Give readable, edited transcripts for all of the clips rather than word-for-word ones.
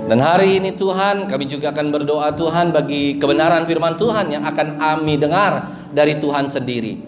Dan hari ini Tuhan, kami juga akan berdoa Tuhan bagi kebenaran firman Tuhan yang akan kami dengar dari Tuhan sendiri.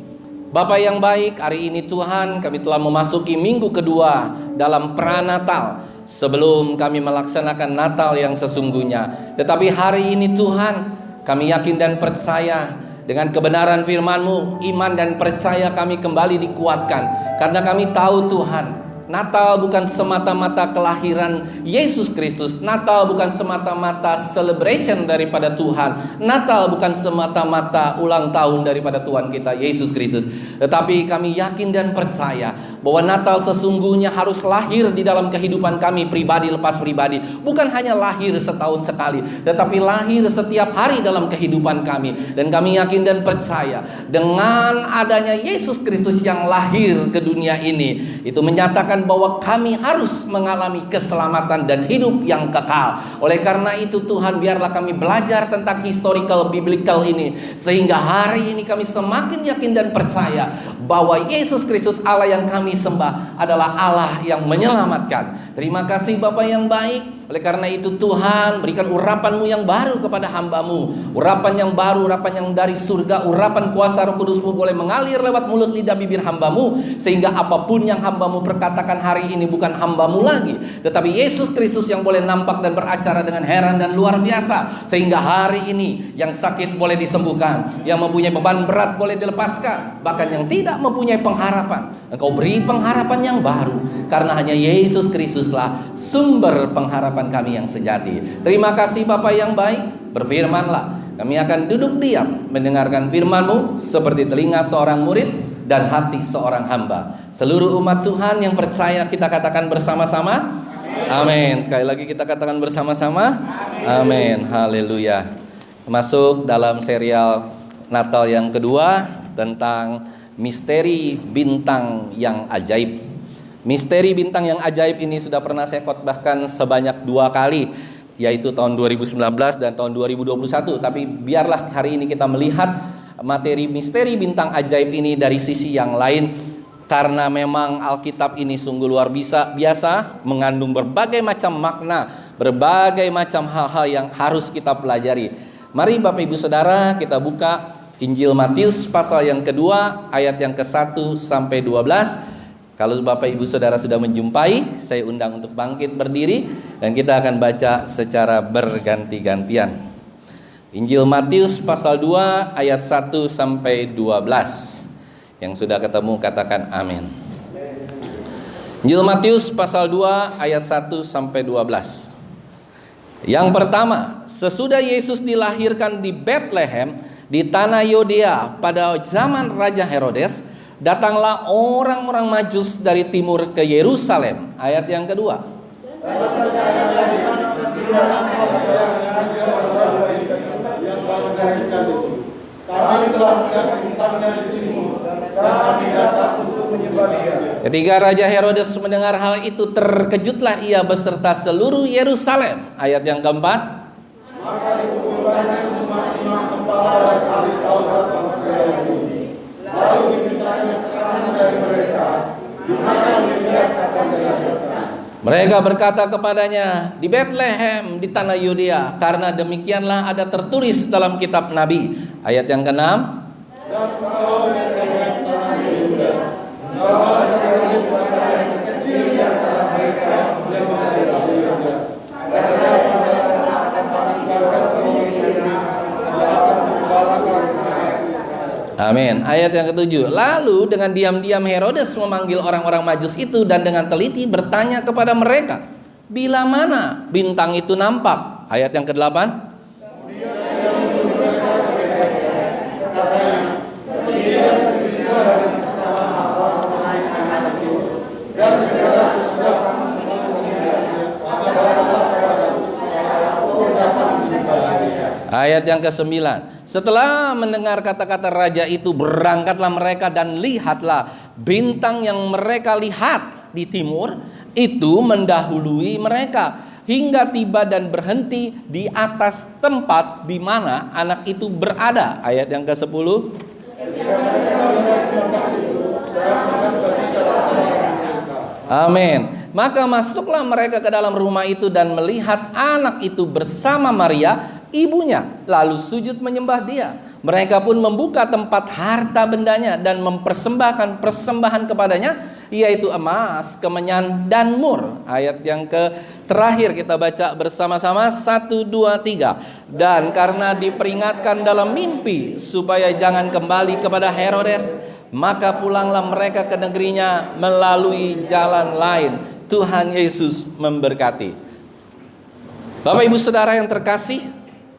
Bapa yang baik, hari ini Tuhan kami telah memasuki minggu kedua dalam pranatal sebelum kami melaksanakan Natal yang sesungguhnya. Tetapi hari ini Tuhan, kami yakin dan percaya dengan kebenaran firman-Mu, iman dan percaya kami kembali dikuatkan. Karena kami tahu Tuhan, Natal bukan semata-mata kelahiran Yesus Kristus. Natal bukan semata-mata celebration daripada Tuhan. Natal bukan semata-mata ulang tahun daripada Tuhan kita Yesus Kristus. Tetapi kami yakin dan percaya bahwa Natal sesungguhnya harus lahir di dalam kehidupan kami pribadi lepas pribadi. Bukan hanya lahir setahun sekali, tetapi lahir setiap hari dalam kehidupan kami. Dan kami yakin dan percaya dengan adanya Yesus Kristus yang lahir ke dunia ini, itu menyatakan bahwa kami harus mengalami keselamatan dan hidup yang kekal. Oleh karena itu Tuhan, biarlah kami belajar tentang historical biblical ini, sehingga hari ini kami semakin yakin dan percaya bahwa Yesus Kristus Allah yang kami sembah adalah Allah yang menyelamatkan. Terima kasih Bapa yang baik. Oleh karena itu Tuhan, berikan urapan-Mu yang baru kepada hamba-Mu. Urapan yang baru, urapan yang dari surga, urapan kuasa Roh Kudus-Mu boleh mengalir lewat mulut lidah bibir hamba-Mu, sehingga apapun yang hamba-Mu perkatakan hari ini bukan hamba-Mu lagi, tetapi Yesus Kristus yang boleh nampak dan beracara dengan heran dan luar biasa. Sehingga hari ini yang sakit boleh disembuhkan, yang mempunyai beban berat boleh dilepaskan, bahkan yang tidak mempunyai pengharapan, Engkau beri pengharapan yang baru. Karena hanya Yesus Kristuslah sumber pengharapan kami yang sejati. Terima kasih Bapa yang baik. Berfirmanlah, kami akan duduk diam mendengarkan firman-Mu seperti telinga seorang murid dan hati seorang hamba. Seluruh umat Tuhan yang percaya kita katakan bersama-sama, amin. Sekali lagi kita katakan bersama-sama, amin. Haleluya. Masuk dalam serial Natal yang kedua tentang misteri bintang yang ajaib. Misteri bintang yang ajaib ini sudah pernah saya khotbahkan sebanyak 2 kali, yaitu tahun 2019 dan tahun 2021. Tapi biarlah hari ini kita melihat materi misteri bintang ajaib ini dari sisi yang lain, karena memang Alkitab ini sungguh luar biasa, mengandung berbagai macam makna, berbagai macam hal-hal yang harus kita pelajari. Mari Bapak Ibu Saudara, kita buka Injil Matius pasal yang kedua, ayat yang ke-1 sampai 12. Kalau Bapak Ibu Saudara sudah menjumpai, saya undang untuk bangkit berdiri dan kita akan baca secara berganti-gantian. Injil Matius pasal 2 ayat 1 sampai 12. Yang sudah ketemu katakan amin. Injil Matius pasal 2 ayat 1 sampai 12. Yang pertama, sesudah Yesus dilahirkan di Bethlehem di tanah Yudea pada zaman Raja Herodes, datanglah orang-orang Majus dari timur ke Yerusalem. Ayat yang kedua. Ketika Raja Herodes mendengar hal itu, terkejutlah ia beserta seluruh Yerusalem. Ayat yang keempat. Maka dikumpulkannya semua imam kepala dan ahli Taurat bangsa Yahudi. Lalu dimintanya keterangan dari mereka, di mana Mesias akan dilahirkan. Mereka berkata kepadanya, di Bethlehem di tanah Yudea, karena demikianlah ada tertulis dalam kitab Nabi. Ayat yang ke-6. Dan kau Bethlehem tanah Yehuda, engkau adalah pada yang kecil di antara mereka yang menjadi dari Yehuda. Karena pada akan meninggalkan semuanya, akan menggembalakan. Amin. Ayat yang ke-7. Lalu dengan diam-diam Herodes memanggil orang-orang Majus itu dan dengan teliti bertanya kepada mereka, bila mana bintang itu nampak? Ayat yang ke-8. Ayat yang ke-9. Setelah mendengar kata-kata raja itu, berangkatlah mereka dan lihatlah bintang yang mereka lihat di timur itu mendahului mereka hingga tiba dan berhenti di atas tempat di mana anak itu berada. Ayat yang ke-10. Amin. Maka masuklah mereka ke dalam rumah itu dan melihat anak itu bersama Maria, ibunya, lalu sujud menyembah dia. Mereka pun membuka tempat harta bendanya dan mempersembahkan persembahan kepadanya, yaitu emas, kemenyan, dan mur. Ayat yang terakhir kita baca bersama-sama, 1, 2, 3. Dan karena diperingatkan dalam mimpi supaya jangan kembali kepada Herodes, maka pulanglah mereka ke negerinya melalui jalan lain. Tuhan Yesus memberkati. Bapak Ibu Saudara yang terkasih,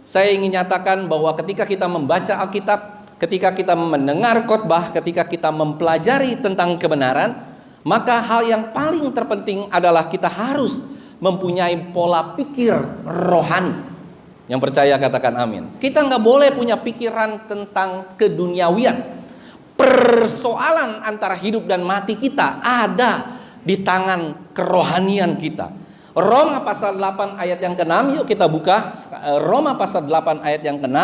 saya ingin nyatakan bahwa ketika kita membaca Alkitab, ketika kita mendengar khotbah, ketika kita mempelajari tentang kebenaran, maka hal yang paling terpenting adalah kita harus mempunyai pola pikir rohani. Yang percaya katakan amin. Kita nggak boleh punya pikiran tentang keduniawian. Persoalan antara hidup dan mati kita ada di tangan kerohanian kita. Roma pasal 8 ayat yang ke-6, yuk kita buka Roma pasal 8 ayat yang ke-6.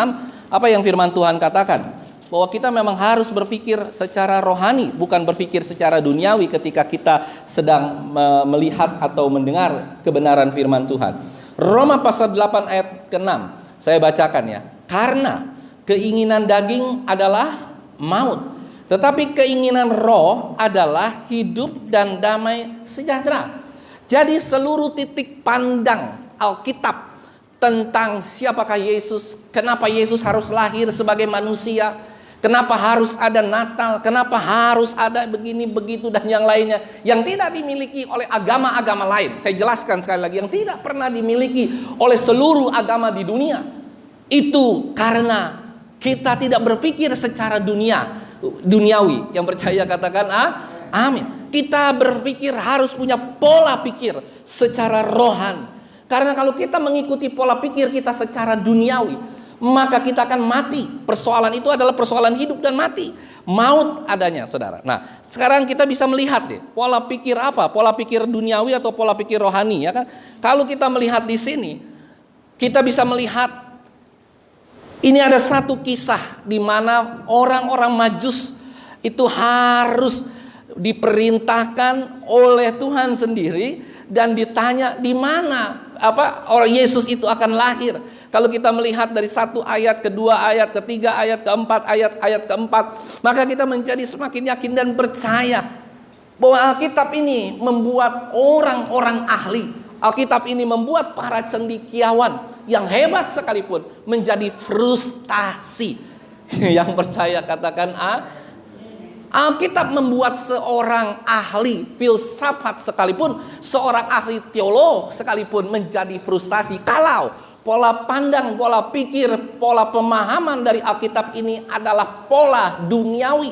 Apa yang firman Tuhan katakan? Bahwa kita memang harus berpikir secara rohani, bukan berpikir secara duniawi ketika kita sedang melihat atau mendengar kebenaran firman Tuhan. Roma pasal 8 ayat ke-6, saya bacakan ya. Karena keinginan daging adalah maut, tetapi keinginan roh adalah hidup dan damai sejahtera. Jadi seluruh titik pandang Alkitab tentang siapakah Yesus, kenapa Yesus harus lahir sebagai manusia, kenapa harus ada Natal, kenapa harus ada begini, begitu, dan yang lainnya, yang tidak dimiliki oleh agama-agama lain. Saya jelaskan sekali lagi, yang tidak pernah dimiliki oleh seluruh agama di dunia. Itu karena kita tidak berpikir secara duniawi. Yang percaya katakan amin. Kita berpikir harus punya pola pikir secara rohani. Karena kalau kita mengikuti pola pikir kita secara duniawi, maka kita akan mati. Persoalan itu adalah persoalan hidup dan mati. Maut adanya, saudara. Nah, sekarang kita bisa melihat deh, pola pikir apa? Pola pikir duniawi atau pola pikir rohani, ya kan? Kalau kita melihat di sini, kita bisa melihat ini ada satu kisah di mana orang-orang Majus itu harus diperintahkan oleh Tuhan sendiri dan ditanya di mana orang Yesus itu akan lahir. Kalau kita melihat dari 1 ayat, kedua ayat, ketiga ayat, keempat ayat keempat, maka kita menjadi semakin yakin dan percaya bahwa Alkitab ini membuat orang-orang ahli, Alkitab ini membuat para cendekiawan yang hebat sekalipun menjadi frustasi. Yang percaya katakan Alkitab membuat seorang ahli filsafat sekalipun, seorang ahli teolog sekalipun menjadi frustasi kalau pola pandang, pola pikir, pola pemahaman dari Alkitab ini adalah pola duniawi.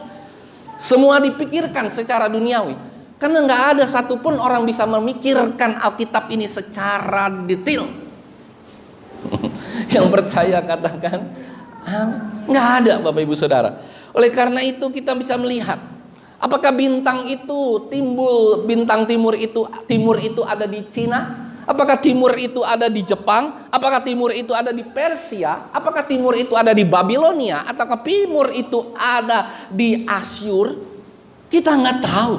Semua dipikirkan secara duniawi. Karena nggak ada satupun orang bisa memikirkan Alkitab ini secara detail. Yang percaya katakan nggak ada, Bapak Ibu Saudara. Oleh karena itu kita bisa melihat apakah bintang itu timbul, bintang timur itu ada di Cina, apakah timur itu ada di Jepang, apakah timur itu ada di Persia, apakah timur itu ada di Babilonia, ataukah timur itu ada di Asyur. Kita nggak tahu.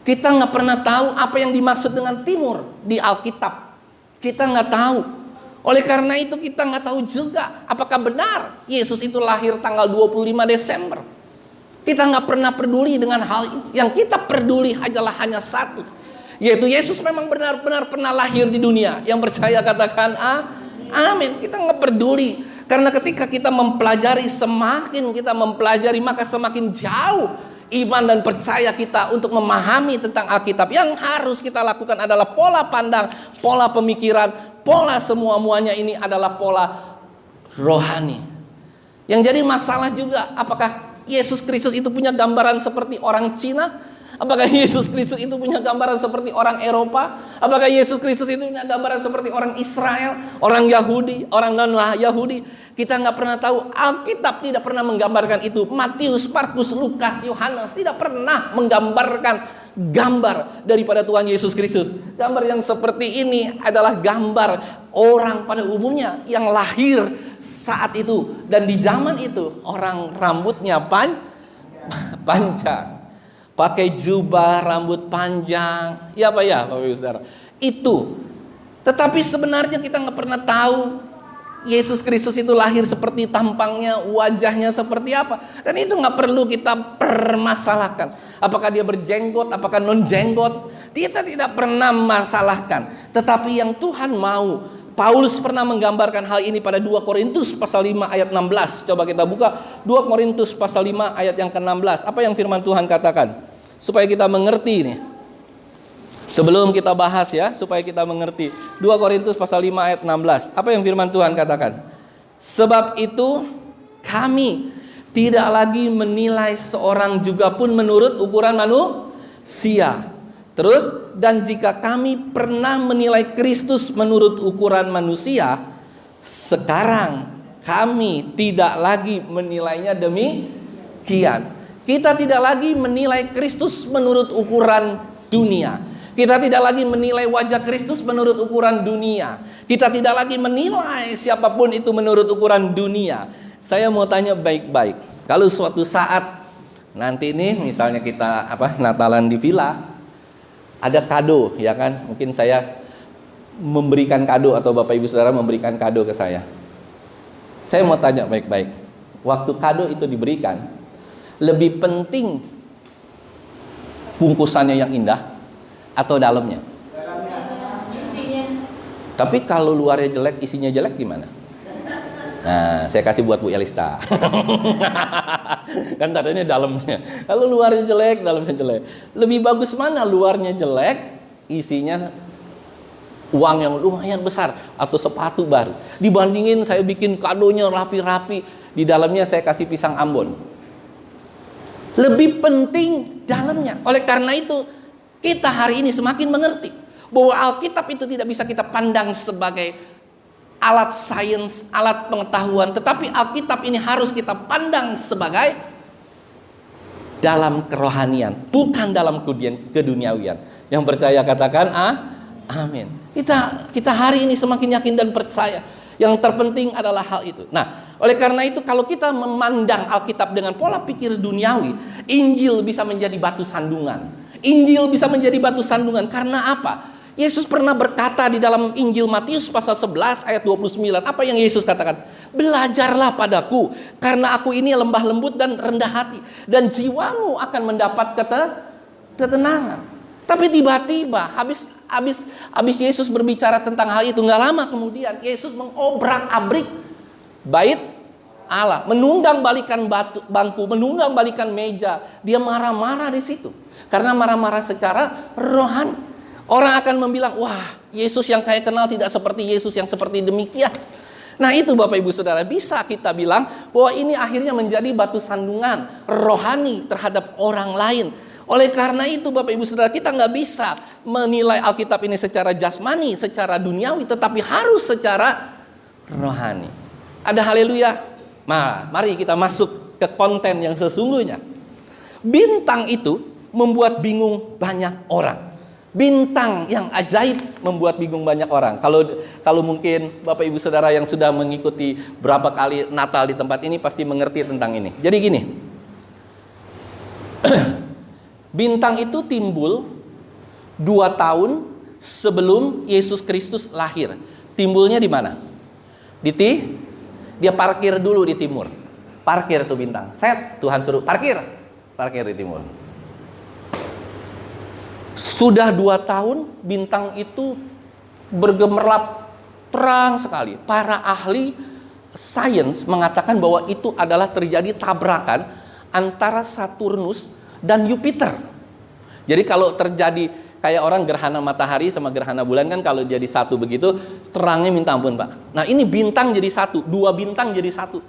Kita nggak pernah tahu apa yang dimaksud dengan timur di Alkitab. Kita nggak tahu. Oleh karena itu kita nggak tahu juga apakah benar Yesus itu lahir tanggal 25 Desember. Kita nggak pernah peduli dengan hal itu. Yang kita peduli adalah hanya satu, yaitu Yesus memang benar-benar pernah lahir di dunia. Yang percaya katakan amin. Kita nggak peduli. Karena ketika kita mempelajari, semakin kita mempelajari maka semakin jauh iman dan percaya kita untuk memahami tentang Alkitab. Yang harus kita lakukan adalah pola pandang, pola pemikiran, pola semua-muanya ini adalah pola rohani. Yang jadi masalah juga, apakah Yesus Kristus itu punya gambaran seperti orang Cina? Apakah Yesus Kristus itu punya gambaran seperti orang Eropa? Apakah Yesus Kristus itu punya gambaran seperti orang Israel, orang Yahudi, orang non-Yahudi? Kita nggak pernah tahu. Alkitab tidak pernah menggambarkan itu. Matius, Markus, Lukas, Yohanes tidak pernah menggambarkan gambar daripada Tuhan Yesus Kristus. Gambar yang seperti ini adalah gambar orang pada umumnya yang lahir saat itu. Dan di zaman itu orang rambutnya panjang. pakai jubah, rambut panjang. Ya Pak ya, Bapak Ibu Saudara. Itu. Tetapi sebenarnya kita nggak pernah tahu Yesus Kristus itu lahir seperti tampangnya, wajahnya seperti apa. Dan itu nggak perlu kita permasalahkan. Apakah dia berjenggot, apakah non jenggot, kita tidak pernah masalahkan. Tetapi yang Tuhan mau, Paulus pernah menggambarkan hal ini pada 2 Korintus pasal 5 ayat 16. Coba kita buka 2 Korintus pasal 5 ayat yang ke-16. Apa yang firman Tuhan katakan? Supaya kita mengerti nih. Sebelum kita bahas ya, supaya kita mengerti. 2 Korintus pasal 5 ayat 16. Apa yang firman Tuhan katakan? Sebab itu kami tidak lagi menilai seorang juga pun menurut ukuran manusia. Terus, dan jika kami pernah menilai Kristus menurut ukuran manusia, sekarang kami tidak lagi menilainya demikian. Kita tidak lagi menilai Kristus menurut ukuran dunia. Kita tidak lagi menilai wajah Kristus menurut ukuran dunia. Kita tidak lagi menilai siapapun itu menurut ukuran dunia. Saya mau tanya baik-baik. Kalau suatu saat nanti ini misalnya kita Natalan di villa, ada kado ya kan? Mungkin saya memberikan kado atau Bapak Ibu Saudara memberikan kado ke saya. Saya mau tanya baik-baik. Waktu kado itu diberikan, lebih penting bungkusannya yang indah atau dalamnya? Isinya. Tapi kalau luarnya jelek, isinya jelek gimana? Nah, saya kasih buat Bu Elista. Kan tadinya dalamnya. Kalau luarnya jelek, dalamnya jelek. Lebih bagus mana luarnya jelek, isinya uang yang lumayan besar atau sepatu baru, dibandingin saya bikin kadonya rapi-rapi, di dalamnya saya kasih pisang Ambon. Lebih penting dalamnya. Oleh karena itu, kita hari ini semakin mengerti bahwa Alkitab itu tidak bisa kita pandang sebagai alat sains, alat pengetahuan, tetapi Alkitab ini harus kita pandang sebagai dalam kerohanian, bukan dalam keduniawian. Yang percaya katakan amin. Kita hari ini semakin yakin dan percaya. Yang terpenting adalah hal itu. Nah, oleh karena itu kalau kita memandang Alkitab dengan pola pikir duniawi, Injil bisa menjadi batu sandungan. Injil bisa menjadi batu sandungan karena apa? Yesus pernah berkata di dalam Injil Matius pasal 11 ayat 29. Apa yang Yesus katakan? Belajarlah padaku, karena aku ini lemah lembut dan rendah hati, dan jiwamu akan mendapat ketenangan. Tapi tiba-tiba habis Yesus berbicara tentang hal itu, nggak lama kemudian Yesus mengobrak-abrik bait Allah, menunggang balikan bangku, menunggang balikan meja. Dia marah-marah di situ. Karena marah-marah secara rohani. Orang akan membilang, wah, Yesus yang saya kenal tidak seperti Yesus yang seperti demikian. Nah itu Bapak Ibu Saudara, bisa kita bilang bahwa ini akhirnya menjadi batu sandungan rohani terhadap orang lain. Oleh karena itu Bapak Ibu Saudara, kita nggak bisa menilai Alkitab ini secara jasmani, secara duniawi, tetapi harus secara rohani. Ada haleluya. Nah, mari kita masuk ke konten yang sesungguhnya. Bintang itu membuat bingung banyak orang. Bintang yang ajaib membuat bingung banyak orang. Kalau mungkin Bapak Ibu Saudara yang sudah mengikuti berapa kali Natal di tempat ini pasti mengerti tentang ini. Jadi gini. Bintang itu timbul 2 tahun sebelum Yesus Kristus lahir. Timbulnya di mana? Dia parkir dulu di timur. Parkir tuh bintang. Set, Tuhan suruh parkir di timur. Sudah 2 tahun bintang itu bergemerlap terang sekali. Para ahli sains mengatakan bahwa itu adalah terjadi tabrakan antara Saturnus dan Jupiter. Jadi kalau terjadi kayak orang gerhana matahari sama gerhana bulan kan kalau jadi satu begitu terangnya minta ampun Pak. Nah ini bintang jadi satu, 2 bintang jadi satu.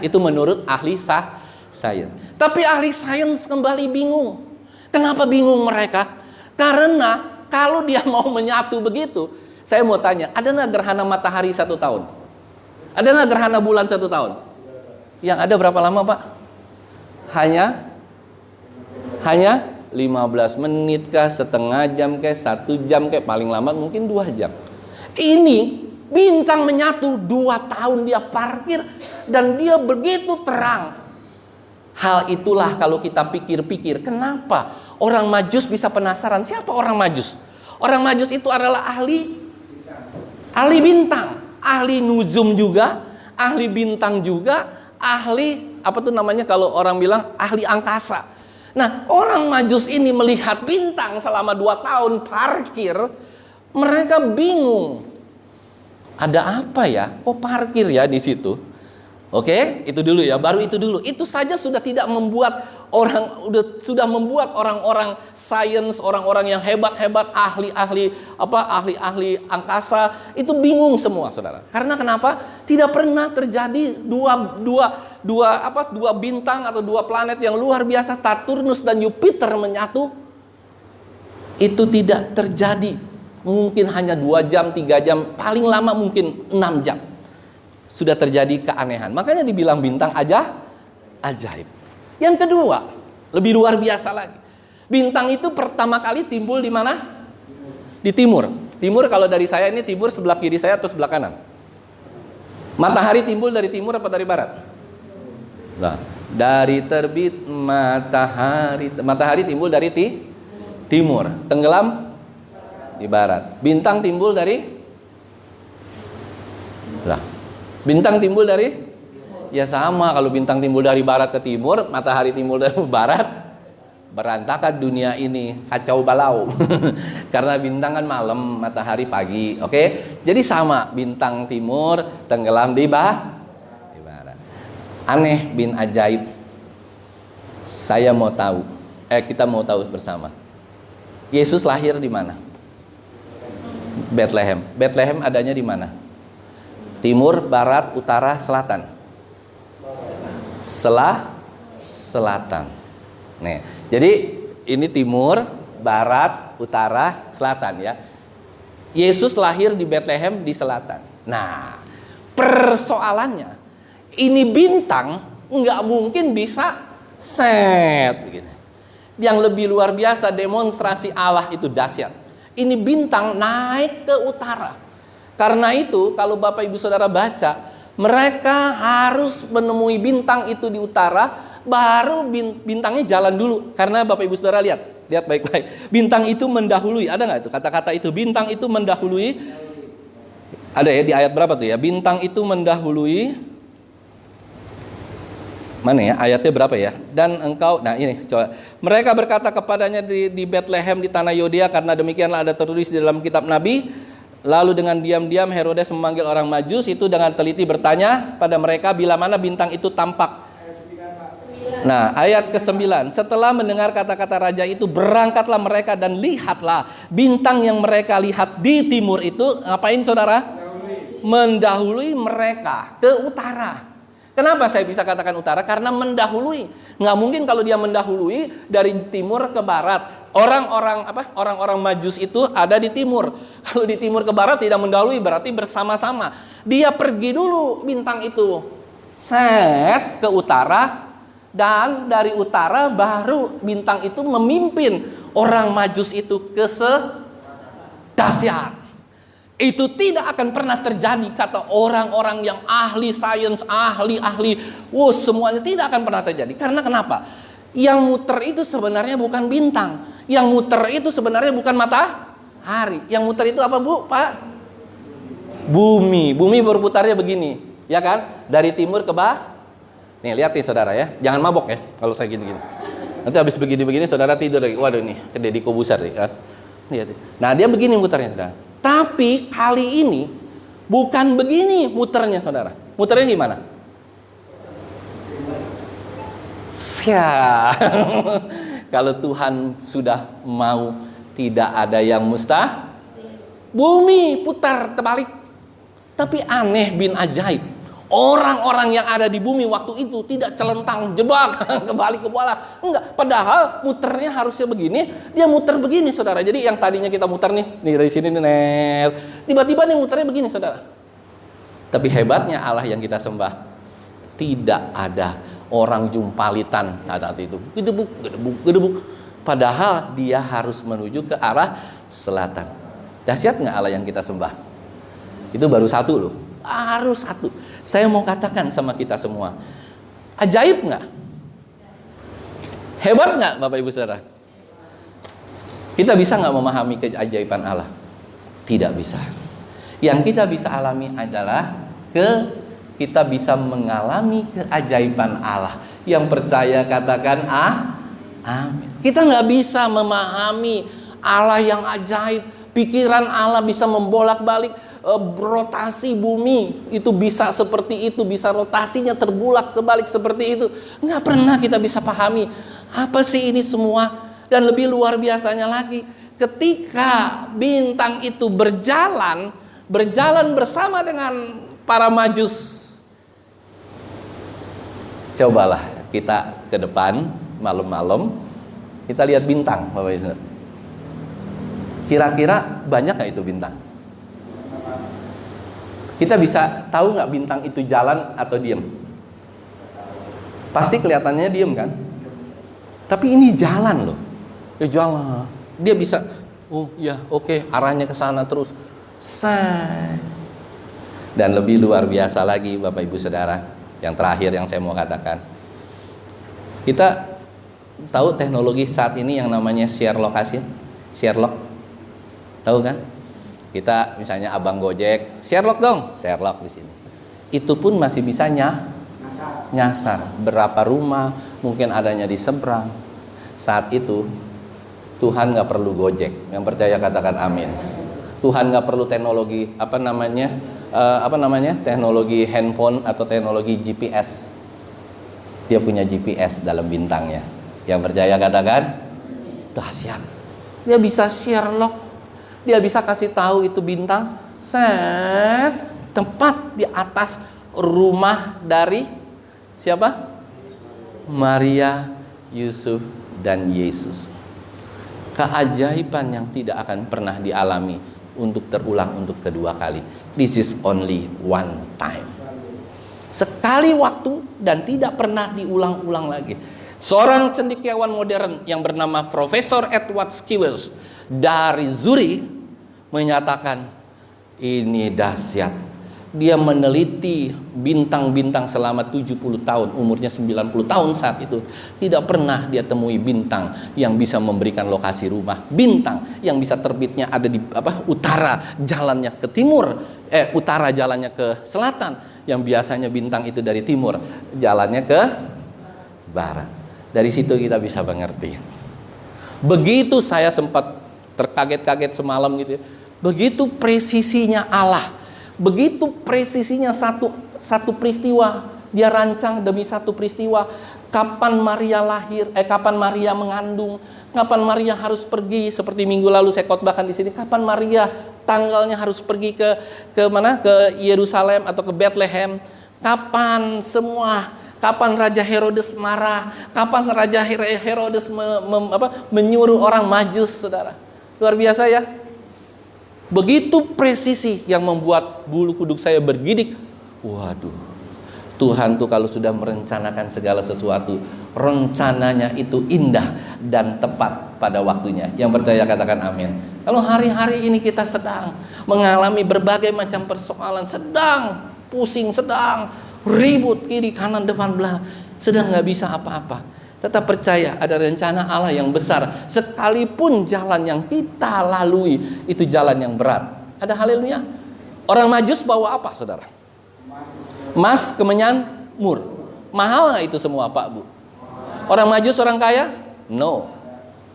Itu menurut ahli sains. Tapi ahli sains kembali bingung. Kenapa bingung mereka? Karena kalau dia mau menyatu begitu, saya mau tanya, ada nggak gerhana matahari 1 tahun? Ada nggak gerhana bulan 1 tahun? Yang ada berapa lama Pak? Hanya 15 menit kah, setengah jam kah, 1 jam kah, paling lama mungkin 2 jam. Ini bintang menyatu 2 tahun dia parkir dan dia begitu terang. Hal itulah kalau kita pikir-pikir, kenapa orang Majus bisa penasaran? Siapa orang Majus? Orang Majus itu adalah ahli bintang, ahli nuzum juga, ahli bintang juga, ahli apa tuh namanya kalau orang bilang ahli angkasa. Nah, orang Majus ini melihat bintang selama 2 tahun parkir, mereka bingung. Ada apa ya? Kok parkir ya di situ? Oke, itu dulu ya, baru itu dulu. Itu saja sudah tidak membuat sudah membuat orang-orang sains, orang-orang yang hebat-hebat, ahli-ahli angkasa itu bingung semua, Saudara. Karena kenapa? Tidak pernah terjadi dua bintang atau 2 planet yang luar biasa, Saturnus dan Jupiter menyatu. Itu tidak terjadi. Mungkin hanya 2 jam, 3 jam, paling lama mungkin 6 jam. Sudah terjadi keanehan. Makanya dibilang bintang ajaib. Yang kedua, lebih luar biasa lagi. Bintang itu pertama kali timbul di mana? Di timur. Timur kalau dari saya ini timur sebelah kiri saya atau sebelah kanan? Matahari timbul dari timur apa dari barat? Nah, dari terbit matahari timbul dari timur, tenggelam di barat. Bintang timbul dari bintang timbul dari, ya sama, kalau bintang timbul dari barat ke timur, matahari timbul dari barat, berantakan dunia ini, kacau balau. Karena bintang kan malam, matahari pagi. Oke? Jadi sama, bintang timur tenggelam di barat. Aneh bin ajaib. Saya mau tahu, kita mau tahu bersama. Yesus lahir di mana? Bethlehem. Bethlehem adanya di mana? Timur, barat, utara, selatan. Selatan. Nih, jadi ini timur, barat, utara, selatan ya. Yesus lahir di Bethlehem di selatan. Nah, persoalannya ini bintang nggak mungkin bisa set gitu. Yang lebih luar biasa, demonstrasi Allah itu dahsyat. Ini bintang naik ke utara. Karena itu kalau Bapak Ibu Saudara baca, mereka harus menemui bintang itu di utara, baru bintangnya jalan dulu. Karena Bapak Ibu Saudara lihat baik-baik. Bintang itu mendahului, ada nggak itu kata-kata itu? Bintang itu mendahului. Ada ya di ayat berapa tuh ya? Bintang itu mendahului. Mana ya? Ayatnya berapa ya? Dan engkau, nah ini coba. Mereka berkata kepadanya di Bethlehem di tanah Yudea, karena demikianlah ada tertulis di dalam kitab Nabi. Lalu dengan diam-diam Herodes memanggil orang Majus itu dengan teliti bertanya pada mereka bila mana bintang itu tampak. Nah, ayat ke-9. Setelah mendengar kata-kata raja itu, berangkatlah mereka dan lihatlah bintang yang mereka lihat di timur itu, ngapain saudara? Mendahului mereka ke utara. Kenapa saya bisa katakan utara? Karena mendahului. Nggak mungkin kalau dia mendahului dari timur ke barat. Orang-orang Majus itu ada di timur. Kalau di timur ke barat tidak mendahului, berarti bersama-sama. Dia pergi dulu bintang itu set ke utara, dan dari utara baru bintang itu memimpin orang Majus itu ke dahsyat. Itu tidak akan pernah terjadi, kata orang-orang yang ahli sains, ahli, semuanya tidak akan pernah terjadi. Karena kenapa? Yang muter itu sebenarnya bukan bintang. Yang muter itu sebenarnya bukan matahari. Yang muter itu apa, Bu? Pak? Bumi. Bumi berputarnya begini, ya kan? Dari timur ke Nih, lihat nih saudara ya. Jangan mabok ya kalau saya gini-gini. Nanti habis begini-begini saudara tidur lagi. Waduh nih, Deddy Kobusar nih kan. Nah, dia begini muternya saudara. Tapi kali ini bukan begini muternya saudara. Muternya gimana? Kalau Tuhan sudah mau, tidak ada yang mustahil. Bumi putar terbalik. Tapi aneh bin ajaib. Orang-orang yang ada di bumi waktu itu tidak celentang jebak kembali ke bola. Enggak, padahal muternya harusnya begini, dia muter begini saudara. Jadi yang tadinya kita muter nih dari sini nih, tiba-tiba nih muternya begini saudara. Tapi hebatnya Allah yang kita sembah, tidak ada orang jumpalitan saat itu. Gedebuk. Padahal dia harus menuju ke arah selatan. Dahsyat nggak Allah yang kita sembah? Itu baru satu loh. Harus satu. Saya mau katakan sama kita semua, ajaib nggak? Hebat nggak Bapak Ibu Saudara? Kita bisa nggak memahami keajaiban Allah? Tidak bisa. Yang kita bisa alami adalah kita bisa mengalami keajaiban Allah. Yang percaya katakan amin. Kita nggak bisa memahami Allah yang ajaib. Pikiran Allah bisa membolak-balik rotasi bumi. Itu bisa seperti itu, bisa rotasinya terbulak kebalik seperti itu. Nggak pernah kita bisa pahami apa sih ini semua. Dan lebih luar biasanya lagi, ketika bintang itu berjalan bersama dengan para majus. Cobalah kita ke depan malam-malam, kita lihat bintang, Bapak Ibu. Kira-kira banyak nggak itu bintang? Kita bisa tahu nggak bintang itu jalan atau diam? Pasti kelihatannya diam kan? Tapi ini jalan loh. Ya jalan. Dia bisa, oh ya oke, arahnya ke sana terus. Dan lebih luar biasa lagi Bapak Ibu Saudara, yang terakhir yang saya mau katakan. Kita tahu teknologi saat ini yang namanya share location, share lock. Tahu kan? Kita misalnya abang Gojek, share lock dong, share lock di sini. Itu pun masih bisa nyasar berapa rumah mungkin adanya di seberang. Saat itu Tuhan nggak perlu Gojek. Yang percaya katakan amin. Tuhan nggak perlu teknologi teknologi handphone atau teknologi GPS. Dia punya GPS dalam bintangnya. Yang percaya katakan dahsyat. Dia bisa share lock. Dia bisa kasih tahu itu bintang tepat di atas rumah dari siapa? Maria, Yusuf, dan Yesus. Keajaiban yang tidak akan pernah dialami untuk terulang untuk kedua kali. This is only one time. Sekali waktu dan tidak pernah diulang-ulang lagi. Seorang cendekiawan modern yang bernama Profesor Edward Skewers dari Zurich menyatakan ini dahsyat. Dia meneliti bintang-bintang selama 70 tahun, umurnya 90 tahun saat itu. Tidak pernah dia temui bintang yang bisa memberikan lokasi rumah. Bintang yang bisa terbitnya ada di utara, jalannya ke timur, utara jalannya ke selatan. Yang biasanya bintang itu dari timur, jalannya ke barat. Dari situ kita bisa mengerti. Begitu saya sempat terkaget-kaget semalam gitu ya. Begitu presisinya Allah. Begitu presisinya satu peristiwa, dia rancang demi satu peristiwa. Kapan Maria lahir, kapan Maria mengandung, kapan Maria harus pergi, seperti minggu lalu saya khotbahkan di sini. Kapan Maria tanggalnya harus pergi ke mana? Ke Yerusalem atau ke Bethlehem? Kapan semua? Kapan Raja Herodes marah? Kapan Raja Herodes menyuruh orang Majus, saudara? Luar biasa ya. Begitu presisi yang membuat bulu kuduk saya bergidik. Waduh, Tuhan tuh kalau sudah merencanakan segala sesuatu, rencananya itu indah dan tepat pada waktunya. Yang percaya katakan amin. Kalau hari-hari ini kita sedang mengalami berbagai macam persoalan, sedang pusing, sedang ribut kiri kanan depan belakang, sedang nggak bisa apa-apa. Tetap percaya ada rencana Allah yang besar. Sekalipun jalan yang kita lalui itu jalan yang berat. Ada haleluya. Orang Majus bawa apa, saudara? Emas, kemenyan, mur. Mahal nggak itu semua, Pak, Bu? Orang Majus orang kaya? No.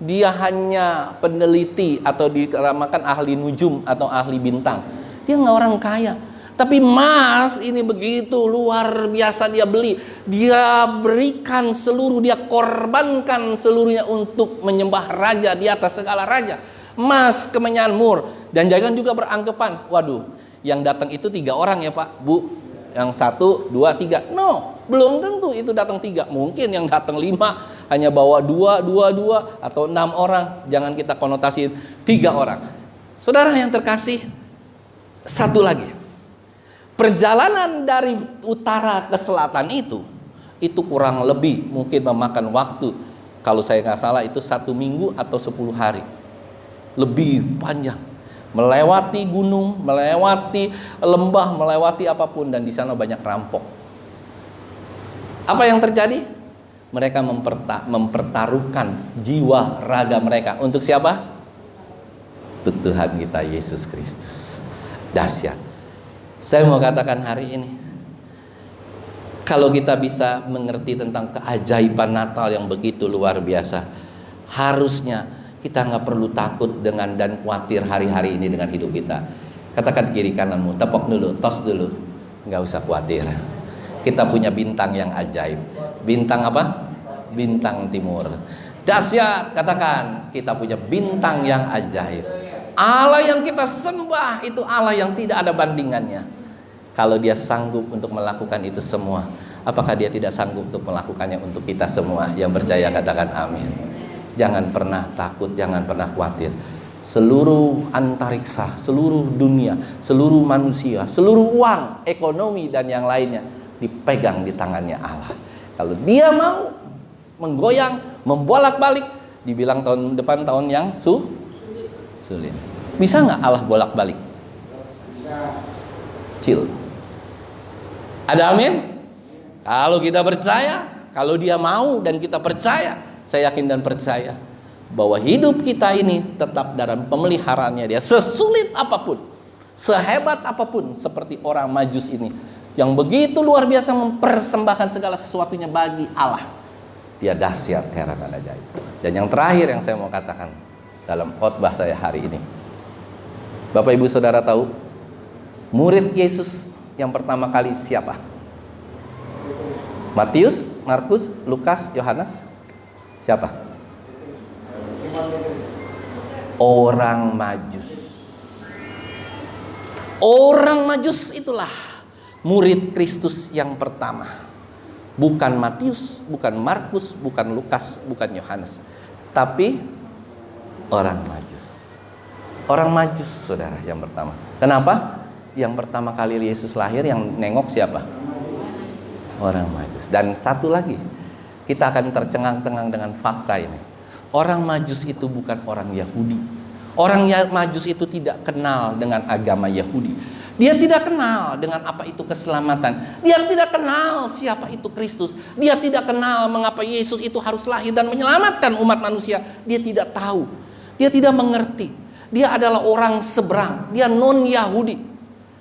Dia hanya peneliti atau dinamakan ahli nujum atau ahli bintang. Dia nggak orang kaya. Tapi emas ini begitu luar biasa dia beli. Dia berikan seluruh, dia korbankan seluruhnya untuk menyembah raja di atas segala raja. Emas, kemenyan, mur. Dan jangan juga beranggapan, waduh, yang datang itu 3 orang ya Pak, Bu. Yang 1, 2, 3. No, belum tentu itu datang 3. Mungkin yang datang 5 hanya bawa 2 atau 6 orang. Jangan kita konotasiin 3 orang. Saudara yang terkasih, satu lagi. Perjalanan dari utara ke selatan itu kurang lebih mungkin memakan waktu, kalau saya nggak salah itu 1 minggu atau 10 hari. Lebih panjang. Melewati gunung, melewati lembah, melewati apapun, dan di sana banyak rampok. Apa yang terjadi? mereka mempertaruhkan jiwa raga mereka. Untuk siapa? Untuk Tuhan kita Yesus Kristus. Dahsyat. Saya mau katakan hari ini, kalau kita bisa mengerti tentang keajaiban Natal yang begitu luar biasa, harusnya kita nggak perlu takut dengan dan khawatir hari-hari ini dengan hidup kita. Katakan kiri kananmu, tepok dulu, tos dulu, nggak usah khawatir. Kita punya bintang yang ajaib. Bintang apa? Bintang timur. Dahsyat, katakan, kita punya bintang yang ajaib. Allah yang kita sembah itu Allah yang tidak ada bandingannya. Kalau dia sanggup untuk melakukan itu semua, apakah dia tidak sanggup untuk melakukannya untuk kita semua? Yang percaya katakan amin. Jangan pernah takut, jangan pernah khawatir. Seluruh antariksa, seluruh dunia, seluruh manusia, seluruh uang, ekonomi dan yang lainnya dipegang di tangannya Allah. Kalau dia mau menggoyang, membolak-balik, dibilang tahun depan tahun yang sulit. Bisa nggak Allah bolak-balik? Cil. Ada amin? Kalau kita percaya, kalau dia mau dan kita percaya, saya yakin dan percaya bahwa hidup kita ini tetap dalam pemeliharaannya dia. Sesulit apapun, sehebat apapun, seperti orang Majus ini yang begitu luar biasa mempersembahkan segala sesuatunya bagi Allah. Dia dahsyat, heran dan ajaib. Dan yang terakhir yang saya mau katakan dalam khotbah saya hari ini, Bapak Ibu Saudara tahu murid Yesus yang pertama kali siapa? Matius, Markus, Lukas, Yohanes? Siapa? Orang Majus. Orang Majus itulah murid Kristus yang pertama. Bukan Matius, bukan Markus, bukan Lukas, bukan Yohanes, tapi orang Majus. Orang Majus, saudara, yang pertama. Kenapa? Yang pertama kali Yesus lahir yang nengok siapa? Orang Majus. Dan satu lagi, kita akan tercengang-cengang dengan fakta ini. Orang Majus itu bukan orang Yahudi. Orang Majus itu tidak kenal dengan agama Yahudi. Dia tidak kenal dengan apa itu keselamatan. Dia tidak kenal siapa itu Kristus. Dia tidak kenal mengapa Yesus itu harus lahir dan menyelamatkan umat manusia. Dia tidak tahu. Dia tidak mengerti. Dia adalah orang seberang. Dia non-Yahudi.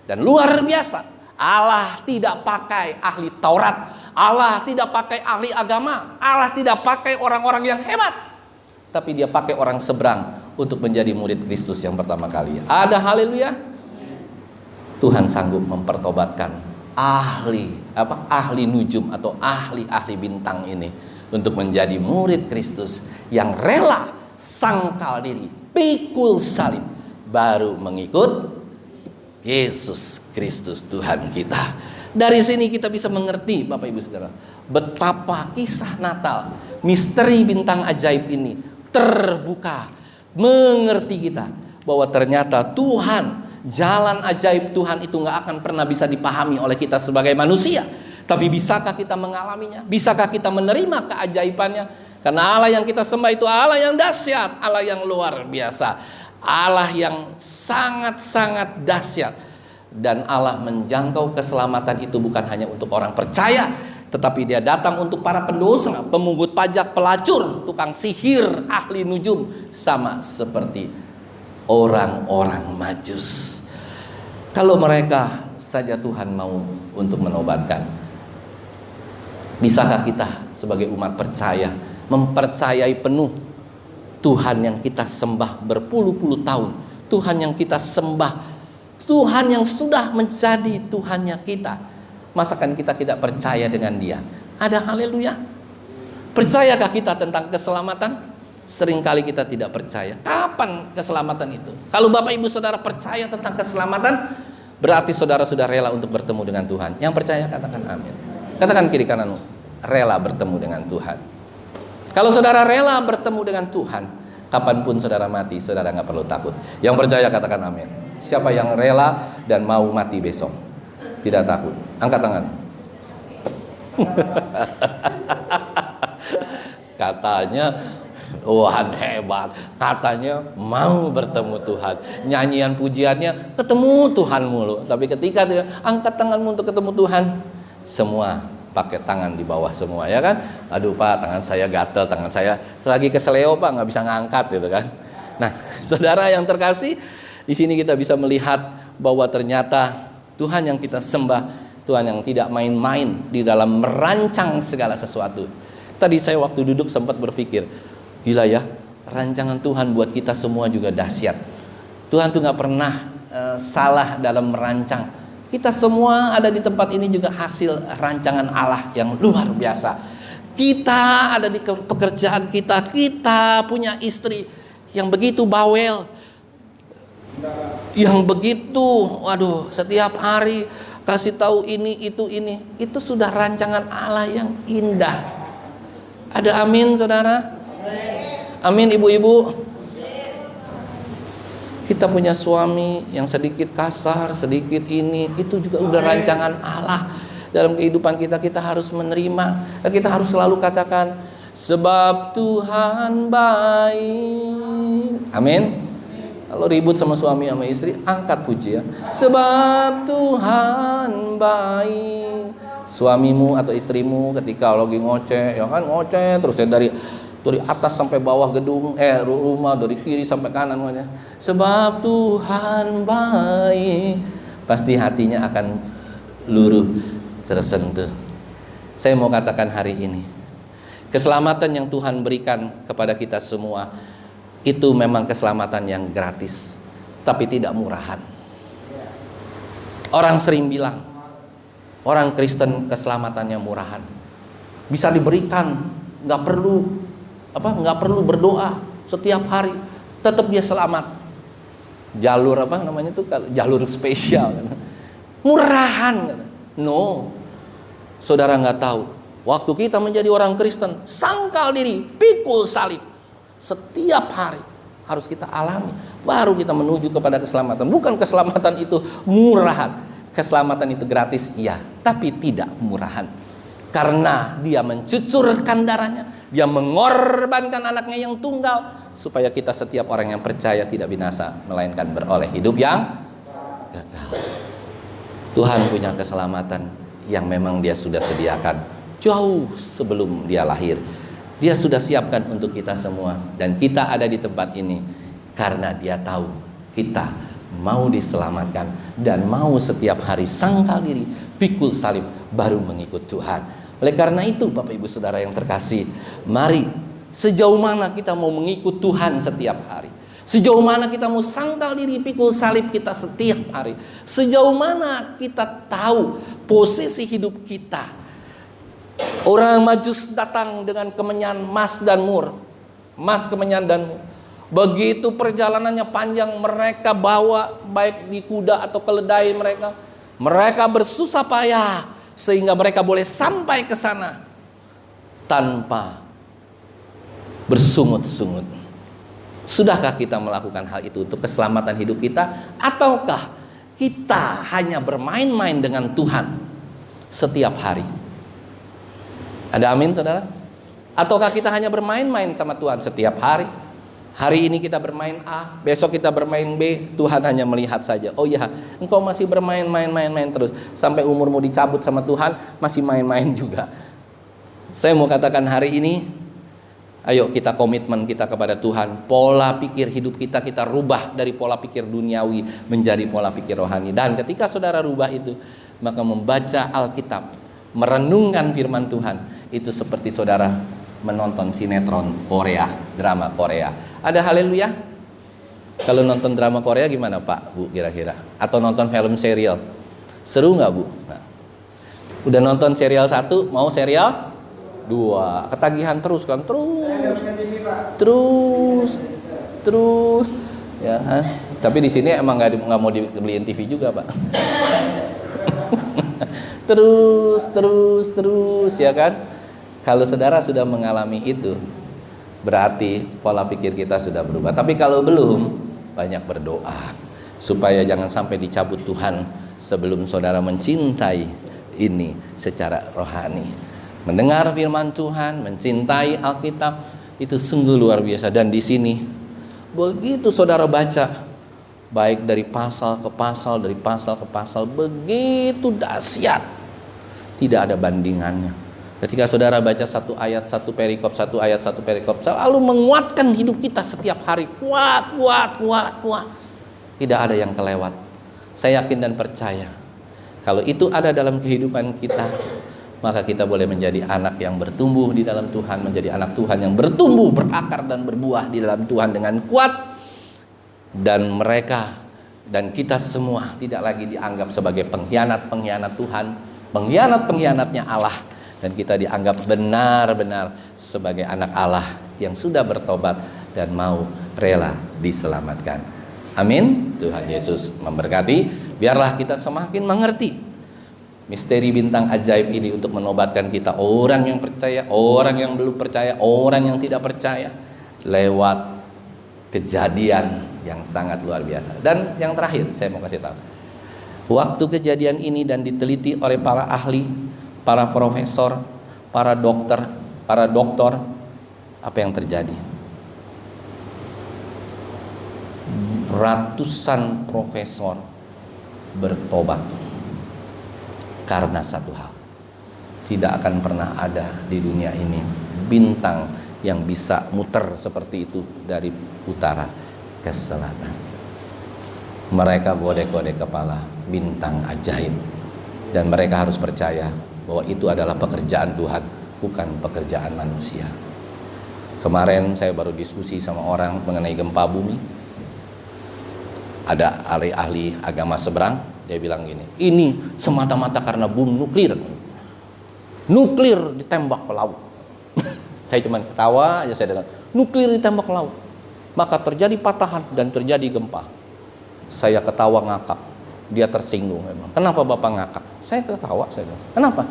Dan luar biasa, Allah tidak pakai ahli Taurat. Allah tidak pakai ahli agama. Allah tidak pakai orang-orang yang hebat. Tapi dia pakai orang seberang untuk menjadi murid Kristus yang pertama kali. Ada haleluya. Tuhan sanggup mempertobatkan ahli nujum atau ahli bintang ini untuk menjadi murid Kristus yang rela sangkal diri, pikul salib, baru mengikut Yesus Kristus Tuhan kita. Dari sini kita bisa mengerti, Bapak Ibu Saudara, betapa kisah Natal, misteri bintang ajaib ini terbuka, mengerti kita bahwa ternyata Tuhan, jalan ajaib Tuhan itu gak akan pernah bisa dipahami oleh kita sebagai manusia. Tapi bisakah kita mengalaminya? Bisakah kita menerima keajaibannya? Karena Allah yang kita sembah itu Allah yang dahsyat, Allah yang luar biasa, Allah yang sangat-sangat dahsyat. Dan Allah menjangkau keselamatan itu bukan hanya untuk orang percaya, tetapi dia datang untuk para pendosa, pemungut pajak, pelacur, tukang sihir, ahli nujum, sama seperti orang-orang Majus. Kalau mereka saja Tuhan mau untuk menobatkan, bisakah kita sebagai umat percaya mempercayai penuh Tuhan yang kita sembah berpuluh-puluh tahun, Tuhan yang kita sembah, Tuhan yang sudah menjadi Tuhannya kita? Masakan kita tidak percaya dengan dia? Ada haleluya. Percayakah kita tentang keselamatan? Seringkali kita tidak percaya. Kapan keselamatan itu? Kalau Bapak Ibu Saudara percaya tentang keselamatan, berarti saudara sudah rela untuk bertemu dengan Tuhan. Yang percaya katakan amin. Katakan kiri kananmu, rela bertemu dengan Tuhan. Kalau saudara rela bertemu dengan Tuhan, kapanpun saudara mati, saudara nggak perlu takut. Yang percaya katakan amin. Siapa yang rela dan mau mati besok? Tidak takut. Angkat tangan. Katanya Tuhan hebat, katanya mau bertemu Tuhan, nyanyian pujiannya ketemu Tuhan mulu. Tapi ketika dia angkat tanganmu untuk ketemu Tuhan, semua pakai tangan di bawah semua, ya kan? Aduh Pak, tangan saya gatel, tangan saya selagi keseleo Pak, nggak bisa ngangkat gitu kan. Nah, saudara yang terkasih, di sini kita bisa melihat bahwa ternyata Tuhan yang kita sembah, Tuhan yang tidak main-main di dalam merancang segala sesuatu. Tadi saya waktu duduk sempat berpikir, gila ya, rancangan Tuhan buat kita semua juga dahsyat. Tuhan tuh nggak pernah salah dalam merancang. Kita semua ada di tempat ini juga hasil rancangan Allah yang luar biasa. Kita ada di pekerjaan kita, kita punya istri yang begitu bawel, yang begitu, waduh, setiap hari kasih tahu ini, itu sudah rancangan Allah yang indah. Ada amin, saudara? Amin, ibu-ibu. Kita punya suami yang sedikit kasar, sedikit ini, itu juga udah rancangan Allah dalam kehidupan kita. Kita harus menerima, dan kita harus selalu katakan, sebab Tuhan baik. Amin. Kalau ribut sama suami sama istri, angkat puji ya. Sebab Tuhan baik. Suamimu atau istrimu ketika lagi ngoceh, ya kan ngoceh terus ya dari atas sampai bawah gedung, rumah, dari kiri sampai kanan, sebab Tuhan baik, pasti hatinya akan luruh, tersentuh. Saya mau katakan hari ini, keselamatan yang Tuhan berikan kepada kita semua, itu memang keselamatan yang gratis, tapi tidak murahan. Orang sering bilang, orang Kristen keselamatannya murahan, bisa diberikan, nggak perlu berdoa setiap hari, tetap dia selamat. Jalur jalur spesial, murahan. No, saudara nggak tahu. Waktu kita menjadi orang Kristen, sangkal diri, pikul salib, setiap hari harus kita alami, baru kita menuju kepada keselamatan. Bukan keselamatan itu murahan, keselamatan itu gratis, iya, tapi tidak murahan. Karena dia mencucurkan darahnya, dia mengorbankan anaknya yang tunggal, supaya kita setiap orang yang percaya tidak binasa, melainkan beroleh hidup yang kekal. Tuhan punya keselamatan yang memang dia sudah sediakan jauh sebelum dia lahir. Dia sudah siapkan untuk kita semua, dan kita ada di tempat ini karena dia tahu kita mau diselamatkan dan mau setiap hari sangkal diri, pikul salib, baru mengikut Tuhan. Oleh karena itu, Bapak Ibu Saudara yang terkasih, mari, sejauh mana kita mau mengikut Tuhan setiap hari, sejauh mana kita mau sangkal diri, pikul salib kita setiap hari, sejauh mana kita tahu posisi hidup kita. Orang Majus datang dengan kemenyan emas dan mur, emas, kemenyan dan mur. Begitu perjalanannya panjang, mereka bawa baik di kuda atau keledai mereka bersusah payah sehingga mereka boleh sampai ke sana tanpa bersungut-sungut. Sudahkah kita melakukan hal itu untuk keselamatan hidup kita, ataukah kita hanya bermain-main dengan Tuhan setiap hari? Ada amin, saudara? Ataukah kita hanya bermain-main sama Tuhan setiap hari? Hari ini kita bermain A, besok kita bermain B, Tuhan hanya melihat saja. Oh iya, engkau masih bermain terus, sampai umurmu dicabut sama Tuhan, masih main-main juga. Saya mau katakan hari ini, ayo kita komitmen kita kepada Tuhan. Pola pikir hidup kita rubah dari pola pikir duniawi menjadi pola pikir rohani. Dan ketika saudara rubah itu, maka membaca Alkitab, merenungkan firman Tuhan, itu seperti saudara menonton sinetron Korea, drama Korea. Ada haleluya? Kalau nonton drama Korea gimana Pak, Bu, kira-kira? Atau nonton film serial? Seru nggak, Bu? Nah, udah nonton serial 1, mau serial 2, ketagihan terus kan? Terus ya, tapi di sini emang nggak mau dibeliin TV juga, Pak. terus ya kan? Kalau saudara sudah mengalami itu, berarti pola pikir kita sudah berubah. Tapi kalau belum, banyak berdoa supaya jangan sampai dicabut Tuhan sebelum saudara mencintai ini secara rohani. Mendengar firman Tuhan, mencintai Alkitab, itu sungguh luar biasa. Dan di sini begitu saudara baca, baik dari pasal ke pasal, begitu dahsyat. Tidak ada bandingannya. Ketika saudara baca satu ayat, satu perikop, satu ayat, satu perikop, selalu menguatkan hidup kita setiap hari. Kuat. Tidak ada yang kelewat. Saya yakin dan percaya, kalau itu ada dalam kehidupan kita, maka kita boleh menjadi anak yang bertumbuh di dalam Tuhan, menjadi anak Tuhan yang bertumbuh, berakar dan berbuah di dalam Tuhan dengan kuat. Dan mereka dan kita semua tidak lagi dianggap sebagai pengkhianat-pengkhianat Tuhan, pengkhianat-pengkhianatnya Allah, dan kita dianggap benar-benar sebagai anak Allah yang sudah bertobat dan mau rela diselamatkan. Amin. Tuhan Yesus memberkati. Biarlah kita semakin mengerti misteri bintang ajaib ini untuk menobatkan kita, orang yang percaya, orang yang belum percaya, orang yang tidak percaya, lewat kejadian yang sangat luar biasa. Dan yang terakhir saya mau kasih tahu, waktu kejadian ini dan diteliti oleh para ahli, para profesor, para dokter, apa yang terjadi? Ratusan profesor bertobat karena satu hal. Tidak akan pernah ada di dunia ini bintang yang bisa muter seperti itu dari utara ke selatan. Mereka godek-godek kepala, bintang ajaib, dan mereka harus percaya bahwa itu adalah pekerjaan Tuhan, bukan pekerjaan manusia. Kemarin saya baru diskusi sama orang mengenai gempa bumi. Ada ahli agama seberang, dia bilang gini, ini semata-mata karena bom nuklir ditembak ke laut. Saya cuma ketawa aja, saya dengar nuklir ditembak ke laut, maka terjadi patahan dan terjadi gempa. Saya ketawa ngakak, dia tersinggung memang. Kenapa Bapak ngakak? Saya ketawa, saya bilang, kenapa?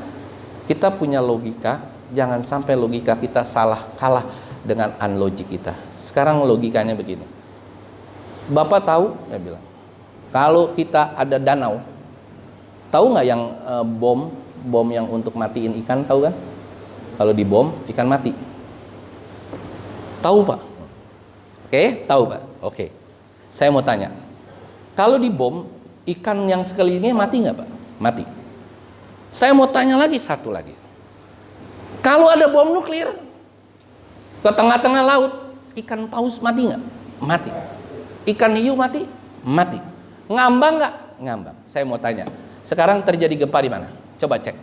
Kita punya logika, jangan sampai logika kita kalah dengan unlogic kita. Sekarang logikanya begini, Bapak tahu, saya bilang, kalau kita ada danau, tahu nggak yang bom yang untuk matiin ikan, tahu kan? Kalau dibom ikan mati. Tahu Pak? Oke, tahu Pak? Oke. Saya mau tanya, kalau dibom ikan yang sekelilingnya mati nggak Pak? Mati. Saya mau tanya lagi satu lagi. Kalau ada bom nuklir ke tengah-tengah laut, ikan paus mati nggak? Mati. Ikan hiu mati? Mati. Ngambang nggak? Ngambang. Saya mau tanya, sekarang terjadi gempa di mana? Coba cek.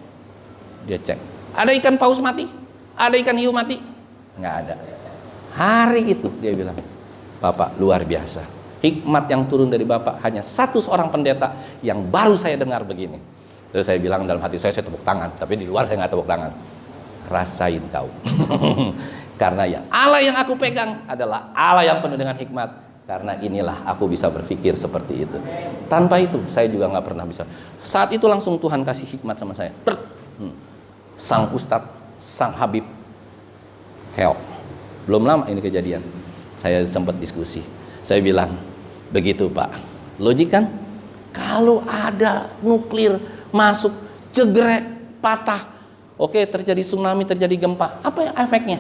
Dia cek. Ada ikan paus mati? Ada ikan hiu mati? Nggak ada. Hari itu dia bilang, Bapak luar biasa. Hikmat yang turun dari Bapak hanya satu seorang pendeta yang baru saya dengar begini. Terus saya bilang dalam hati saya tepuk tangan, tapi di luar saya nggak tepuk tangan. Rasain kau. Karena ya Allah yang aku pegang adalah Allah yang penuh dengan hikmat. Karena inilah aku bisa berpikir seperti itu. Tanpa itu saya juga nggak pernah bisa. Saat itu langsung Tuhan kasih hikmat sama saya. Sang Ustadz, sang Habib keok. Belum lama ini kejadian, saya sempat diskusi. Saya bilang, begitu Pak, logik kan? Kalau ada nuklir masuk, jegrek, patah, oke, terjadi tsunami, terjadi gempa, apa ya efeknya?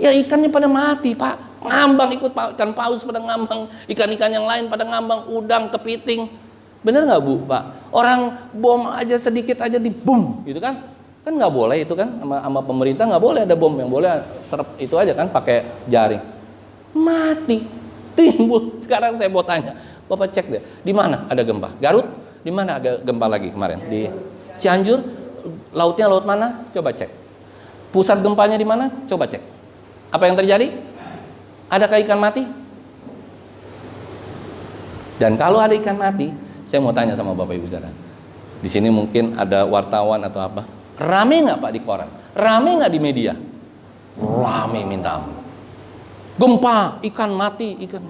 Ya ikannya pada mati Pak. Ngambang ikut ikan paus pada ngambang, ikan-ikan yang lain pada ngambang, udang, kepiting. Bener nggak Bu Pak? Orang bom aja sedikit aja di boom gitu kan? Kan nggak boleh itu kan, sama pemerintah nggak boleh ada bom, yang boleh serep itu aja kan, pakai jaring. Mati, timbul. Sekarang saya mau tanya, Bapak cek deh, di mana ada gempa? Garut? Di mana ada gempa lagi kemarin? Di Cianjur? Lautnya laut mana? Coba cek. Pusat gempanya di mana? Coba cek. Apa yang terjadi? Adakah ikan mati? Dan kalau ada ikan mati, saya mau tanya sama Bapak Ibu Saudara. Di sini mungkin ada wartawan atau apa? Rame nggak Pak di koran? Rame nggak di media? Rame minta ampun. Gempa, ikan mati, ikan.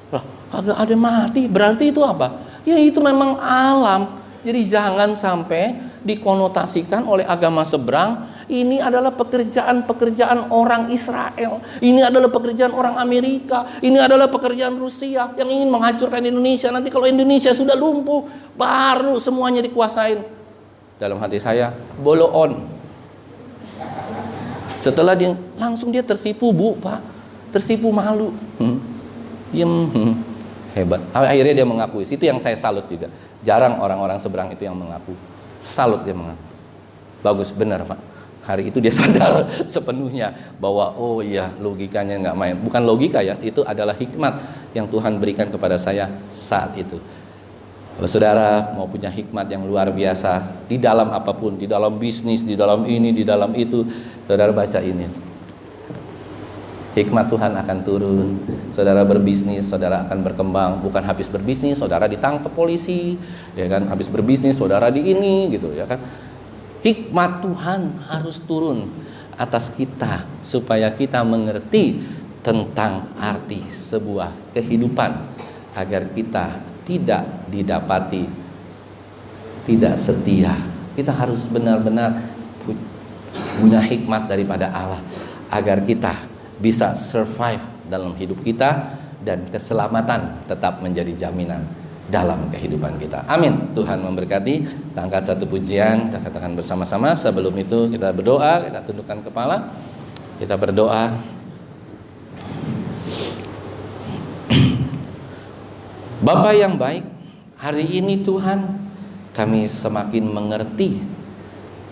Lah, kagak ada mati. Berarti itu apa? Ya itu memang alam. Jadi jangan sampai dikonotasikan oleh agama seberang. Ini adalah pekerjaan orang Israel. Ini adalah pekerjaan orang Amerika. Ini adalah pekerjaan Rusia yang ingin menghancurkan Indonesia. Nanti kalau Indonesia sudah lumpuh, baru semuanya dikuasain. Dalam hati saya, bolo on. Setelah dia, langsung dia tersipu Bu, Pak. Tersipu malu. Diem. Hebat. Akhirnya dia mengakui. Itu yang saya salut juga. Jarang orang-orang seberang itu yang mengaku. Salut dia mengaku. Bagus, benar Pak. Hari itu dia sadar sepenuhnya bahwa oh iya, logikanya nggak main. Bukan logika ya, itu adalah hikmat yang Tuhan berikan kepada saya saat itu. Kalau saudara mau punya hikmat yang luar biasa di dalam apapun, di dalam bisnis, di dalam ini, di dalam itu, saudara baca ini. Hikmat Tuhan akan turun. Saudara berbisnis, saudara akan berkembang. Bukan habis berbisnis, saudara ditangkap polisi, ya kan? Habis berbisnis, saudara di ini, gitu, ya kan? Hikmat Tuhan harus turun atas kita supaya kita mengerti tentang arti sebuah kehidupan agar kita tidak didapati tidak setia. Kita harus benar-benar punya hikmat daripada Allah agar kita bisa survive dalam hidup kita dan keselamatan tetap menjadi jaminan dalam kehidupan kita. Amin. Tuhan memberkati. Kita angkat satu pujian, kita katakan bersama-sama. Sebelum itu kita berdoa, kita tundukkan kepala. Kita berdoa. Bapa yang baik, hari ini Tuhan kami semakin mengerti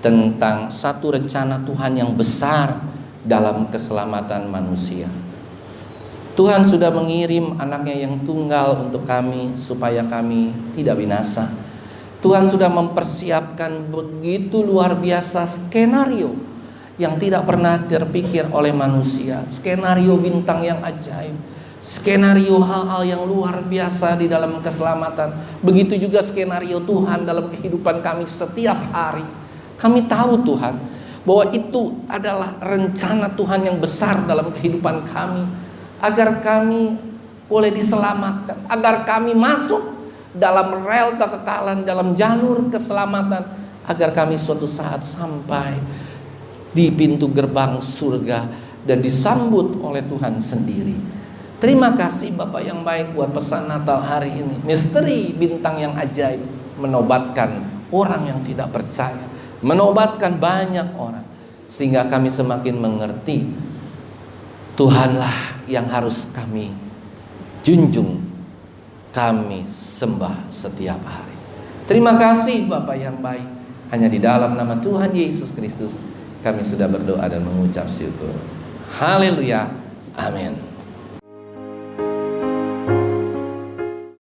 tentang satu rencana Tuhan yang besar dalam keselamatan manusia. Tuhan sudah mengirim anaknya yang tunggal untuk kami supaya kami tidak binasa. Tuhan sudah mempersiapkan begitu luar biasa skenario yang tidak pernah terpikir oleh manusia. Skenario bintang yang ajaib, skenario hal-hal yang luar biasa di dalam keselamatan. Begitu juga skenario Tuhan dalam kehidupan kami setiap hari. Kami tahu Tuhan bahwa itu adalah rencana Tuhan yang besar dalam kehidupan kami, agar kami boleh diselamatkan, agar kami masuk dalam rel kekekalan, dalam jalur keselamatan, agar kami suatu saat sampai di pintu gerbang surga dan disambut oleh Tuhan sendiri. Terima kasih Bapak yang baik buat pesan Natal hari ini. Misteri bintang yang ajaib menobatkan orang yang tidak percaya, menobatkan banyak orang, sehingga kami semakin mengerti Tuhanlah yang harus kami junjung, kami sembah setiap hari. Terima kasih Bapak yang baik. Hanya di dalam nama Tuhan Yesus Kristus kami sudah berdoa dan mengucap syukur. Haleluya. Amin.